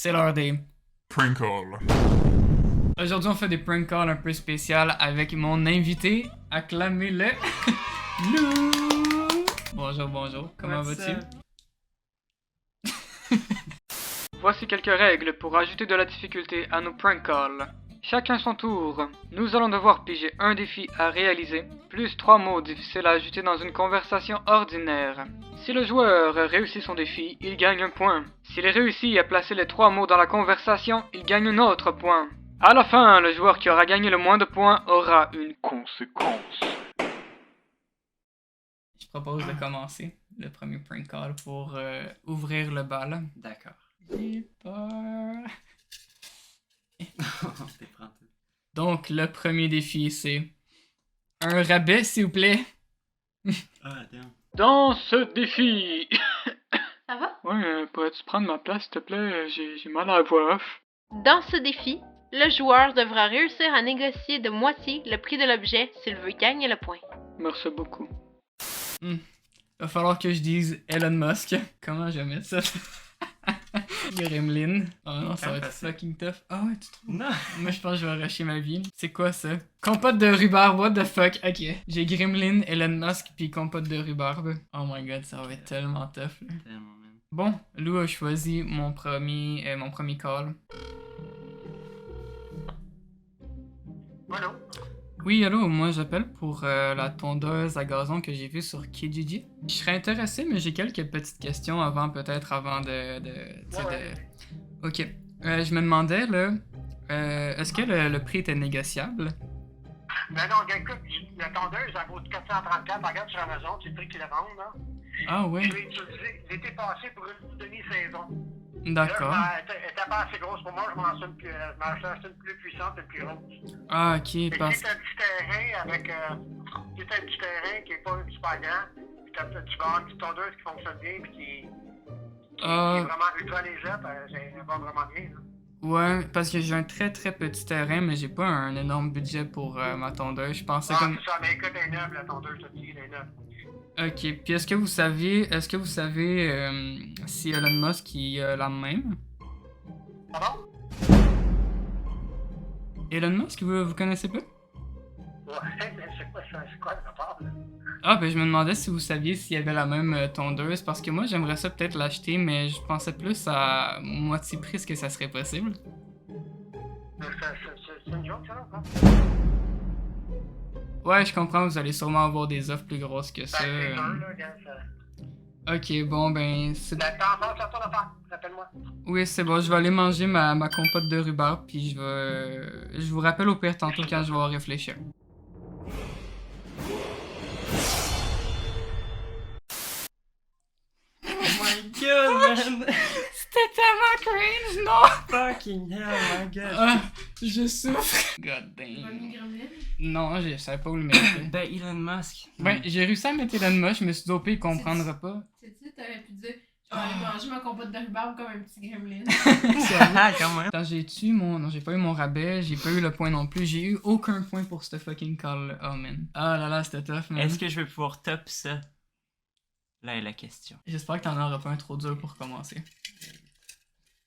C'est l'heure des... Prank call. Aujourd'hui, on fait des prank calls un peu spéciales avec mon invité. Acclamez-le. Lou. Bonjour, bonjour. Comment vas-tu? Voici quelques règles pour ajouter de la difficulté à nos prank calls. Chacun son tour. Nous allons devoir piger un défi à réaliser, plus 3 mots difficiles à ajouter dans une conversation ordinaire. Si le joueur réussit son défi, il gagne un point. S'il réussit à placer les 3 mots dans la conversation, il gagne un autre point. À la fin, le joueur qui aura gagné le moins de points aura une conséquence. Je propose de commencer le premier prank call pour ouvrir le bal. D'accord. J'ai peur. T'es prends tout. Donc, le premier défi, c'est un rabais, s'il vous plaît. Ah, attends. Dans ce défi... Ça va? Ouais, pourrais-tu prendre ma place, s'il te plaît? J'ai mal à la voix off. Dans ce défi, le joueur devra réussir à négocier de moitié le prix de l'objet s'il veut gagner le point. Merci beaucoup. Va falloir que je dise Elon Musk. Comment je vais mettre ça? Gremlin. Oh non, ça va être fucking tough. Ah ouais, tu trouves? Non! Moi, je pense que je vais rusher ma vie. C'est quoi ça? Compote de rhubarbe, what the fuck? Ok. J'ai Gremlin, Elon Musk, puis compote de rhubarbe. Oh my god, ça va être tellement tough, là. Tellement, man. Bon, Lou a choisi mon premier call. Allô? Oui, allô, moi j'appelle pour la tondeuse à gazon que j'ai vue sur Kijiji. Je serais intéressé, mais j'ai quelques petites questions avant Ok. Je me demandais, là, est-ce que le prix était négociable? Ben non, écoute, la tondeuse, elle vaut 434, regarde sur Amazon, c'est le prix qu'ils la vendent, là. Ah ouais, Je l'ai utilisée l'été passé pour une demi-saison. d'accord. Là, elle était pas assez grosse pour moi, je m'en achetais une plus puissante, une plus grosse. Ah ok, Et parce c'est un petit terrain avec... c'est un petit terrain qui est pas super grand, puis tu vas avoir une petite tondeuse qui fonctionne bien, puis qui est vraiment ultra légère, elle va vraiment bien, là. ouais, parce que j'ai un très très petit terrain, mais j'ai pas un énorme budget pour ma tondeuse. Je pensais comme... C'est ça, mais écoute, elle est neuve, la tondeuse, je te dis, elle est neuve. Ok, puis est-ce que vous savez si Elon Musk il a la même? Pardon? Elon Musk, vous connaissez pas? Ouais, mais c'est quoi le rapport, là? Ah, ben je me demandais si vous saviez s'il y avait la même tondeuse, parce que moi j'aimerais ça peut-être l'acheter, mais je pensais plus à moitié prix, est-ce que ça serait possible? C'est une joke, ça, là? Ouais, je comprends, vous allez sûrement avoir des offres plus grosses que ça. C'est dur, là, regarde, ça. Ok, bon, ben c'est... Ben, t'en penses à toi d'affaire, rappelle-moi. Oui, c'est bon, je vais aller manger ma compote de rhubarbe, puis je vous rappelle au pire tantôt quand je vais réfléchir. Oh my god, man! C'était tellement cringe, non! Fucking hell, my god! Ah, je souffre. God damn. Non, je savais pas où le mettre. Ben, Elon Musk. Ben, j'ai réussi à mettre Elon Musk, je me suis dit au pire, il comprendra pas. Sais-tu, t'aurais pu dire, je vais aller manger ma compote de rhubarbe comme un petit gremlin. Ah, quand même. Attends, non, j'ai pas eu mon rabais, j'ai pas eu le point non plus, j'ai eu aucun point pour ce fucking call. Oh man. Ah là là, c'était tough, man. Est-ce que je vais pouvoir top ça? Là est la question. J'espère que t'en auras pas un trop dur pour commencer.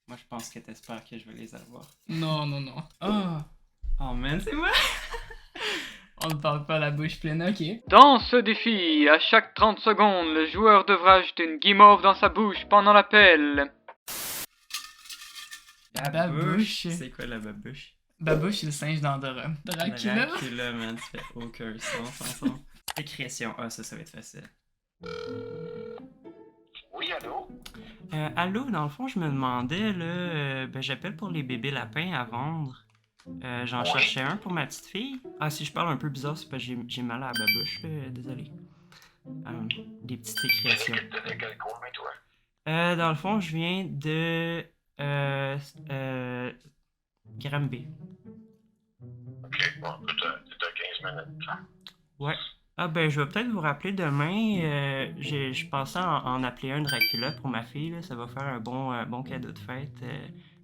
Moi, je pense que t'espères que je vais les avoir. Non, non, non. Ah, Oh man, c'est moi! on ne parle pas la bouche pleine, ok. Dans ce défi, à chaque 30 secondes, le joueur devra ajouter une guimauve dans sa bouche pendant l'appel. La babouche. C'est quoi la babouche? Babouche, c'est le singe d'Andorra. Dracula. Dracula, man, ça fait aucun sens ensemble. Sécrétion, ah ça va être facile. Oui, allô? Allô, dans le fond, je me demandais, là, ben j'appelle pour les bébés lapins à vendre. J'en cherchais un pour ma petite fille. Ah, si je parle un peu bizarre, c'est parce que j'ai mal à la babouche, là, désolé. Des petites sécrétions. De quel coin, toi? Dans le fond, je viens de... Granby. Ok, bon, t'as 15 minutes, hein? Ouais. Ah ben, je vais peut-être vous rappeler demain. Je pensais en appeler un Dracula pour ma fille, là. Ça va faire un bon cadeau de fête.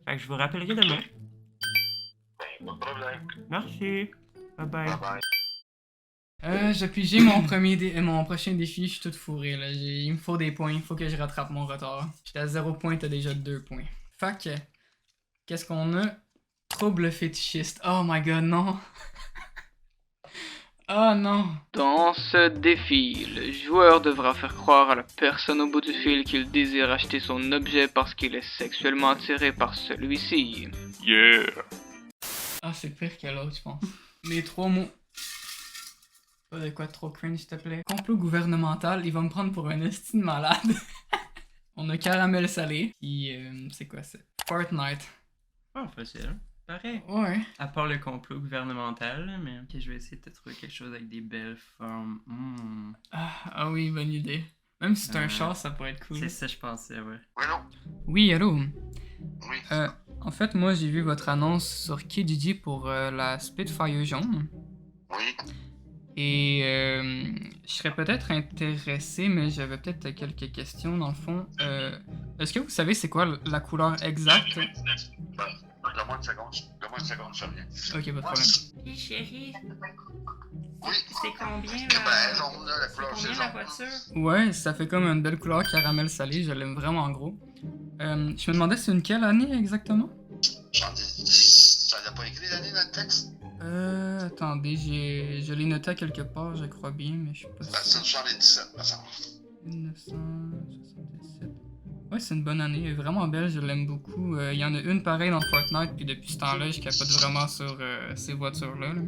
Fait que je vous rappellerai demain. Ben, pas de problème. Merci. Bye bye. Bye-bye. J'ai pigé mon prochain défi, je suis tout fourré là. Il me faut des points, il faut que je rattrape mon retard. J'étais à 0 points, t'as déjà 2 points. Fait que, Qu'est-ce qu'on a? Trouble fétichiste. Oh my god, non. Oh non. Dans ce défi, le joueur devra faire croire à la personne au bout du fil qu'il désire acheter son objet parce qu'il est sexuellement attiré par celui-ci. Yeah! Ah, c'est pire que l'autre, je pense. Les 3 mots. Pas de quoi de trop cringe, s'il te plaît. Complot gouvernemental, il va me prendre pour un esti de malade. On a caramel salé. Puis, c'est quoi ça? Fortnite. Oh, facile. Pareil. Ouais. À part le complot gouvernemental, là, mais ok, je vais essayer de trouver quelque chose avec des belles formes. Ah oui, bonne idée. Même si c'est un char, ça pourrait être cool. C'est ça, je pensais, ouais. Oui, non? Oui, allô? Oui. En fait, moi, j'ai vu votre annonce sur Kijiji pour la Spitfire jaune. Oui. Et je serais peut-être intéressé, mais j'avais peut-être quelques questions dans le fond. Est-ce que vous savez c'est quoi la couleur exacte? Donne-moi une seconde. Donne-moi une seconde, je reviens. Ok, pas de problème. Hey chérie, Oui. c'est combien Ben, jaune, là, la couleur, c'est jaune. voiture? Ouais, ça fait comme une belle couleur caramel salé, je l'aime vraiment gros. Je me demandais c'est une quelle année exactement? J'en ai pas écrit l'année dans le texte? Attendez, je l'ai noté à quelque part, je crois bien, mais je suis pas Ben, sûr. c'est une 77, me semble. 1977. Ouais, c'est une bonne année, elle est vraiment belle, je l'aime beaucoup. Il y en a une pareille dans Fortnite, puis depuis ce temps-là, je capote vraiment sur ces voitures-là. là.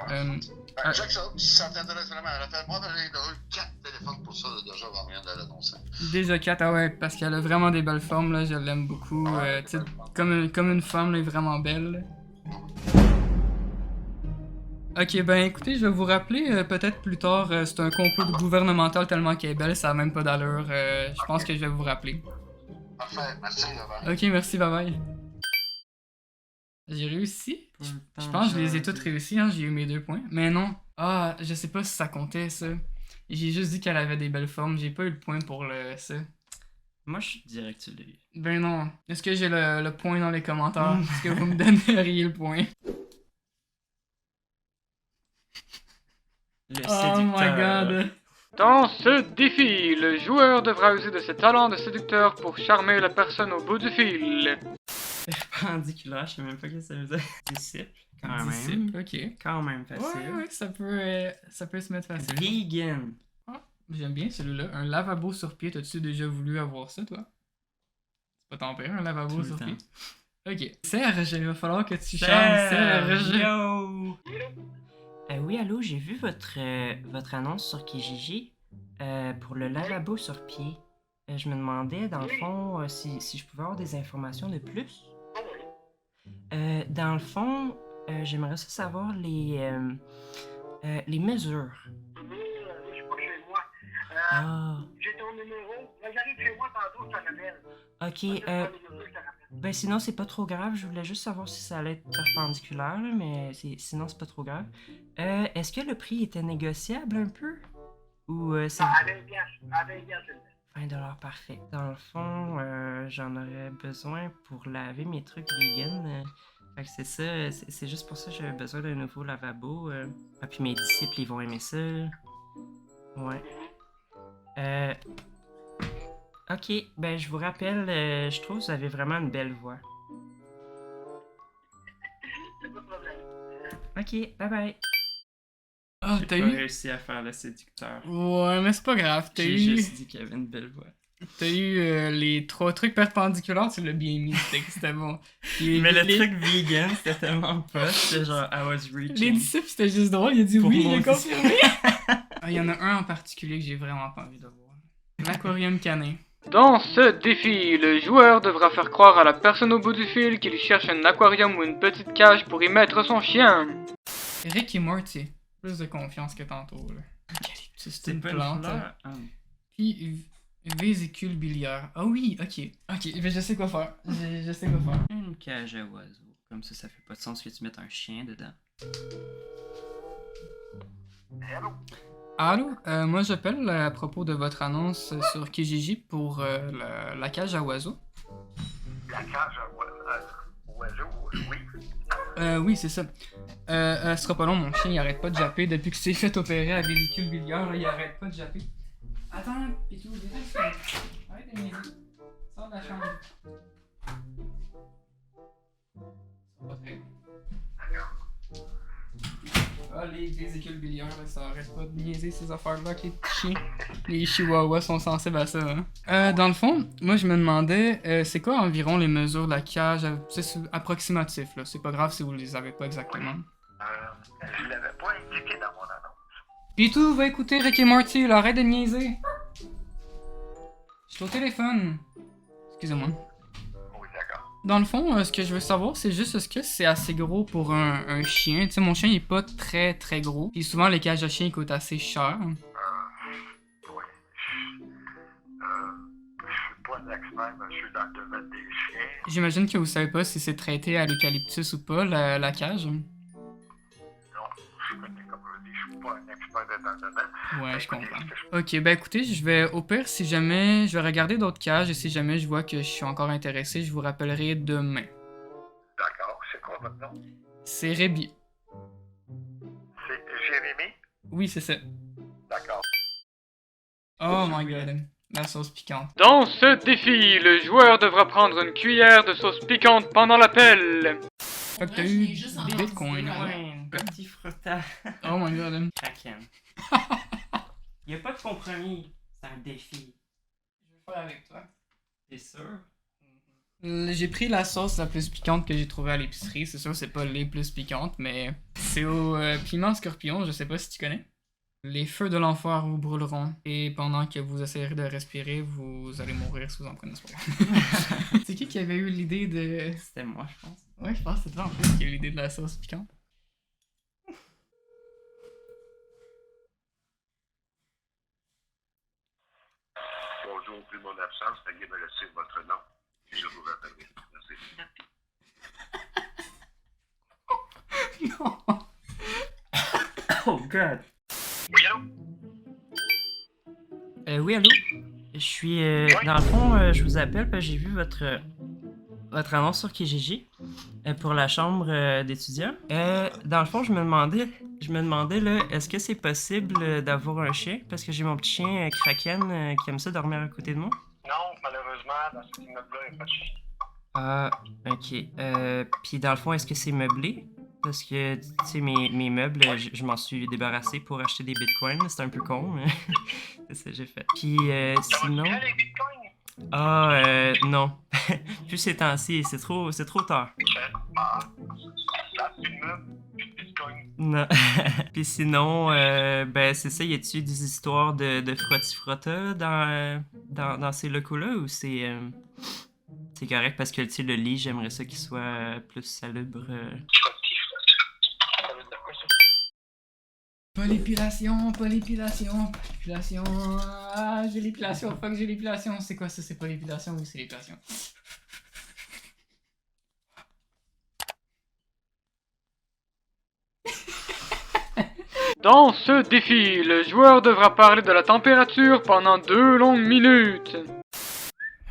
Ben, Ah. check ça. Si ça t'intéresse vraiment, rappelle-moi, j'en ai eu 4 téléphones pour ça, là, déjà, avant rien de l'annoncer. Déjà 4, ah ouais, parce qu'elle a vraiment des belles formes, là, je l'aime beaucoup. Tu sais, comme une femme, là, elle est vraiment belle. là. Ok, ben écoutez, je vais vous rappeler peut-être plus tard, c'est un complot gouvernemental tellement qu'elle est belle, ça a même pas d'allure. Je pense que je vais vous rappeler. Parfait, merci, bye. Ok, merci, bye bye. J'ai réussi? Je pense que je les ai toutes réussis, hein, j'ai eu mes 2 points. Mais non. Ah, je sais pas si ça comptait, ça. J'ai juste dit qu'elle avait des belles formes, j'ai pas eu le point pour ça. Moi, je dirais que tu l'as eu. Ben non. Est-ce que j'ai le point dans les commentaires? Est-ce que vous me donneriez le point? Le Oh my séducteur. god. Dans ce défi, le joueur devra user de ses talents de séducteur pour charmer la personne au bout du fil. Perpendiculaire, je sais même pas ce que ça veut dire. Disciple, quand même. Disciple, ok. Quand même facile. Ouais, ouais, ça peut se mettre facile. Vegan. J'aime bien celui-là. Un lavabo sur pied, t'as-tu déjà voulu avoir ça, toi? C'est pas ton père, un lavabo Tout le sur temps. pied? Ok. Serge, il va falloir que tu chantes Serge. Yo! Oui, allô, j'ai vu votre annonce sur Kijiji pour le lavabo sur pied. Je me demandais, dans le fond, si je pouvais avoir des informations de plus. Dans le fond, j'aimerais ça savoir les mesures. Je suis pas chez moi. Ah, J'ai ton numéro. Quand j'arrive chez moi tantôt, je te rappelle. ok. Ben sinon, c'est pas trop grave. Je voulais juste savoir si ça allait être perpendiculaire, là, mais sinon, c'est pas trop grave. Est-ce que le prix était négociable un peu? Ou c'est... À 20 piastres. À 20 piastres. 20$, parfait. Dans le fond, j'en aurais besoin pour laver mes trucs vegan. Fait que c'est ça, c'est juste pour ça que j'avais besoin d'un nouveau lavabo. Ah, puis mes disciples, ils vont aimer ça. Ouais. Ok, ben je vous rappelle, je trouve que vous avez vraiment une belle voix. C'est pas de problème. Ok, bye bye. Ah, J'ai t'as pas eu? réussi à faire le séducteur. Ouais, mais c'est pas grave. J'ai juste dit qu'il avait une belle voix. T'as eu les 3 trucs perpendiculaires, tu l'as bien mis, c'était bon. Puis Mais le les- truc vegan, c'était tellement pas. C'était genre, I was Les reaching. disciples, c'était juste drôle, il a dit Pour oui, il moi a aussi. confirmé. Ah, il y en a un en particulier que j'ai vraiment pas envie de voir. L'aquarium canin. Dans ce défi, le joueur devra faire croire à la personne au bout du fil qu'il cherche un aquarium ou une petite cage pour y mettre son chien. Rick et Morty. Plus de confiance que tantôt, là. C'est C'était une pas plante. une fleur. Ah. Puis, vésicule biliaire. Ah oui, ok. Ok, mais je sais quoi faire. Je sais quoi faire. Une cage à oiseaux. Comme ça fait pas de sens que tu mettes un chien dedans. Allô? Allô, moi j'appelle à propos de votre annonce sur Kijiji pour la cage à oiseaux. La cage à oiseaux, oui. Oui, c'est ça. Ce sera pas long, mon chien il arrête pas de japper depuis que c'est fait opérer à vésicule biliaire, là, il arrête pas de japper. Attends, Pitou, viens. Arrête de niaiser. Sors de la chambre. Ah, les vésicules biliaires, là, ça arrête pas de niaiser ces affaires-là, que les petits chiens. Les chihuahuas sont sensibles à ça, hein. Dans le fond, moi, je me demandais, c'est quoi environ les mesures de la cage? C'est approximatif, là. C'est pas grave si vous les avez pas exactement. Je l'avais pas indiqué dans mon annonce. Pitou, va écouter Rick et Morty, là, arrête de niaiser. Je suis au téléphone. Excusez-moi. Oui, d'accord. Dans le fond, ce que je veux savoir, c'est juste est-ce que c'est assez gros pour un chien. Tu sais, mon chien, il est pas très très gros. Puis souvent, les cages de chiens, ils coûtent assez cher. Oui. Je suis pas un expert, monsieur, dans le domaine des chiens. J'imagine que vous savez pas si c'est traité à l'eucalyptus ou pas, la cage. Non, je connais, comme je dis, je suis pas un expert dans le domaine. Ouais, je comprends. Ok, ben écoutez, je vais, au pire, si jamais, je vais regarder d'autres cages et si jamais je vois que je suis encore intéressé, je vous rappellerai demain. D'accord, c'est quoi votre nom? C'est Rébi. C'est Jérémy? Oui, c'est ça. D'accord. Oh my god, la sauce piquante. Dans ce défi, le joueur devra prendre une cuillère de sauce piquante pendant l'appel. Fait que t'as Ouais, eu je l'ai juste en des bitcoins. enregistré, Ouais. Ouais, petit frottant. Oh my god. Kraken. Y a pas de compromis. C'est un défi. Je vais le faire avec toi. T'es sûr? J'ai pris la sauce la plus piquante que j'ai trouvée à l'épicerie. C'est sûr, c'est pas les plus piquantes, mais c'est au piment scorpion. Je sais pas si tu connais. Les feux de l'enfer vous brûleront et pendant que vous essayerez de respirer, vous allez mourir si vous en prenez ce problème. C'est qui avait eu l'idée de. C'était moi, je pense. Ouais, je pense que c'est toi en fait qui a eu l'idée de la sauce piquante. Bonjour, puis mon absence, veuillez me laisser votre nom. Et je vous rappellerai. Merci. Non. Oh god. Oui, allô? Oui, allô? Je suis. Dans le fond, je vous appelle parce que j'ai vu votre annonce sur Kijiji pour la chambre d'étudiants. Dans le fond, je me demandais là, est-ce que c'est possible d'avoir un chien? Parce que j'ai mon petit chien Kraken qui aime ça dormir à côté de moi. Non, malheureusement, dans cet immeuble-là, il n'y a pas de chien. Ah, ok. Puis dans le fond, est-ce que c'est meublé? Parce que, tu sais, mes meubles, je m'en suis débarrassé pour acheter des bitcoins. C'est un peu con, mais c'est ça que j'ai fait. Puis sinon... bien les bitcoins? Ah, non. Plus ces temps-ci, c'est trop tard. Ah, ça, c'est immeuble, bitcoin. Non. Puis sinon, ben c'est ça, y a-tu des histoires de frotti-frotta dans ces locaux-là ou c'est correct parce que, tu sais, le lit, j'aimerais ça qu'il soit plus salubre. Ça veut dire quoi, ça? Polépilation. Ah, j'ai l'épilation. Fuck, j'ai l'épilation. C'est quoi ça? C'est pas l'épilation ou c'est l'épilation? Dans ce défi, le joueur devra parler de la température pendant 2 longues minutes.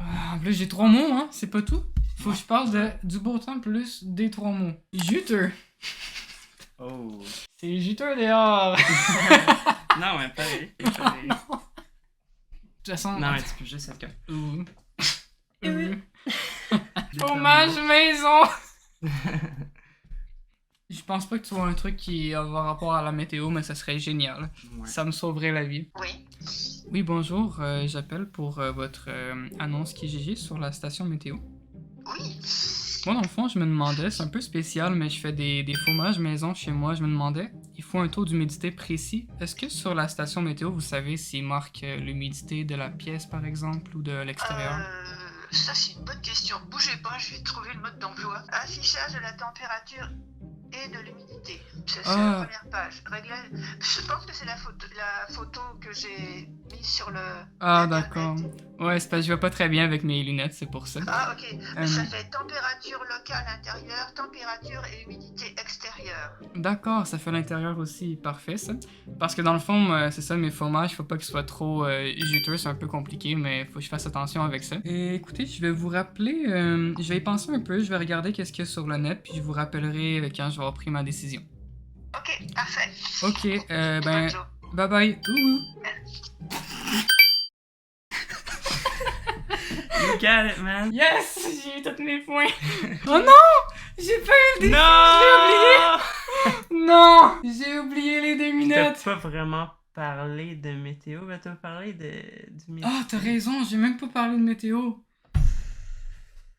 En plus, j'ai 3 mots, hein. C'est pas tout. Faut que je parle du beau temps plus des 3 mots. Juteux. Oh. C'est juteux dehors. Non, mais pas De toute façon. Non, mais tu peux juste être comme... Fromage maison. Je pense pas que tu vois un truc qui a rapport à la météo, mais ça serait génial. Ouais. Ça me sauverait la vie. Oui. Oui, bonjour. J'appelle pour votre annonce Kijiji sur la station météo. Oui. Moi, dans le fond, je me demandais, c'est un peu spécial, mais je fais des fromages maison chez moi. Je me demandais, il faut un taux d'humidité précis. Est-ce que sur la station météo, vous savez s'il marque l'humidité de la pièce, par exemple, ou de l'extérieur? Ça, c'est une bonne question. Bougez pas, je vais trouver le mode d'emploi. Affichage de la température et de l'humidité. Ça, c'est la première page. Réglage. Je pense que c'est la photo que j'ai mise sur le. Ah, Internet. d'accord. Ouais, c'est parce que je vois pas très bien avec mes lunettes, c'est pour ça. Ah, ok. Ça fait température locale intérieure, température et humidité extérieure. D'accord, ça fait l'intérieur aussi. Parfait, ça. Parce que dans le fond, c'est ça, mes fromages, faut pas qu'ils soient trop juteux, c'est un peu compliqué, mais faut que je fasse attention avec ça. Et écoutez, je vais vous rappeler, je vais y penser un peu, je vais regarder qu'est-ce qu'il y a sur le net, puis je vous rappellerai quand je vais avoir pris ma décision. Ok, parfait. Ok, ben, Bonne journée. bye bye. Ouh. You got it, man. Yes, j'ai eu tous mes points. Oh non, j'ai pas eu défi! Non! Non! J'ai oublié les 2 T'as minutes! pas vraiment parlé de météo, mais t'as parlé du météo. Ah, t'as raison, j'ai même pas parlé de météo.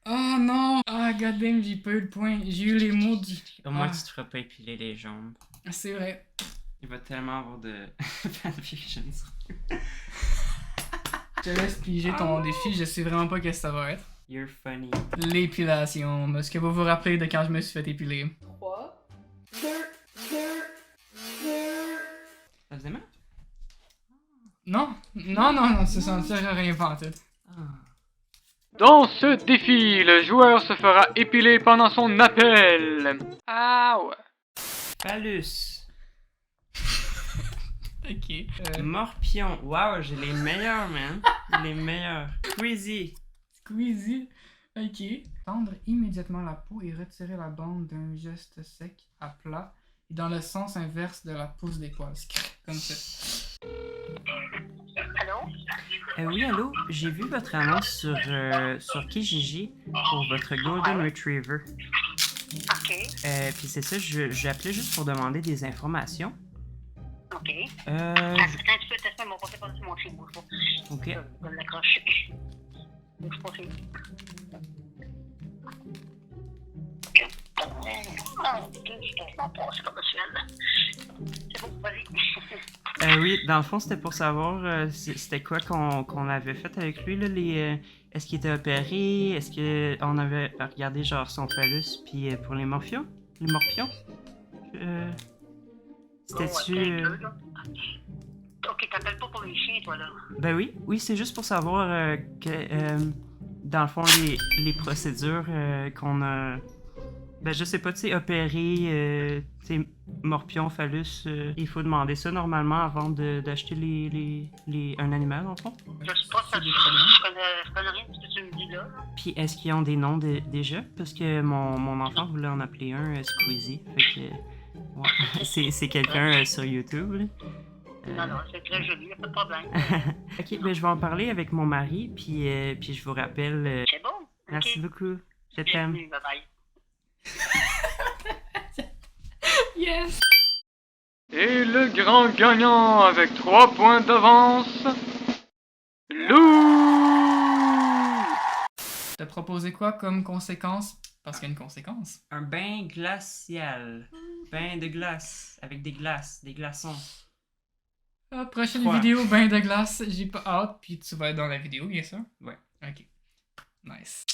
Ah non! Ah, goddamn, j'ai pas eu le point. J'ai eu les mots du... Au moins, Ah, tu te feras pas épiler les jambes. c'est vrai. Il va tellement avoir de fanfiction. Je te laisse piger ton défi, je sais vraiment pas qu'est-ce que ça va être. You're funny. L'épilation. Est-ce que vous vous rappelez de quand je me suis fait épiler? 3, 2, 2, 2. Ça faisait mal? Non? Non, ça sentirait rien pantoute. Ah. Dans ce défi, le joueur se fera épiler pendant son appel. Ah ouais. Phallus. Ok. Morpion. Wow, j'ai les meilleurs, man. Les meilleurs. Squeezie. Squeezie. Ok. Tendre immédiatement la peau et retirer la bande d'un geste sec à plat et dans le sens inverse de la pousse des poils. Comme ça. Allô? Oui, allô? J'ai vu votre annonce sur Kijiji pour votre Golden Retriever. OK. Puis c'est ça, j'appelais juste pour demander des informations. OK. Euh, Attends un petit peu, teste mon portable par-dessus mon chien, bouge pas. ok. Je vais l'accrocher. Bouge pas, chien. Ah, ok, je m'en passe comme ça. C'est bon, vas-y. Oui, dans le fond, c'était pour savoir c'était quoi qu'on avait fait avec lui, là, est-ce qu'il était opéré, est-ce qu'on avait regardé genre son phallus, puis pour les morpions? Les morpions? C'était-tu... Ok, t'appelles pas pour les chiens, toi, là. Ben oui, c'est juste pour savoir dans le fond, les procédures qu'on a... Ben je sais pas, tu sais, opérer, tu sais, morpion, phallus, il faut demander ça normalement avant d'acheter un animal, en fond. Je sais pas, je connais rien de ce que tu me dis là. Puis est-ce qu'ils ont des noms déjà? Parce que mon enfant voulait en appeler un Squeezie, fait que... Ouais, c'est quelqu'un sur YouTube, là. Non, c'est très joli, y'a pas de problème. Ok, ben je vais en parler avec mon mari, puis je vous rappelle... C'est bon? Merci beaucoup, je t'aime. Bye bye. Yes! Et le grand gagnant avec 3 points d'avance, Lou! T'as proposé quoi comme conséquence? Parce qu'il y a une conséquence. Un bain glacial. Bain de glace, avec des glaçons. Ah, prochaine Froid. vidéo, bain de glace, j'ai pas hâte, puis tu vas être dans la vidéo, bien sûr? Ouais. Ok. Nice.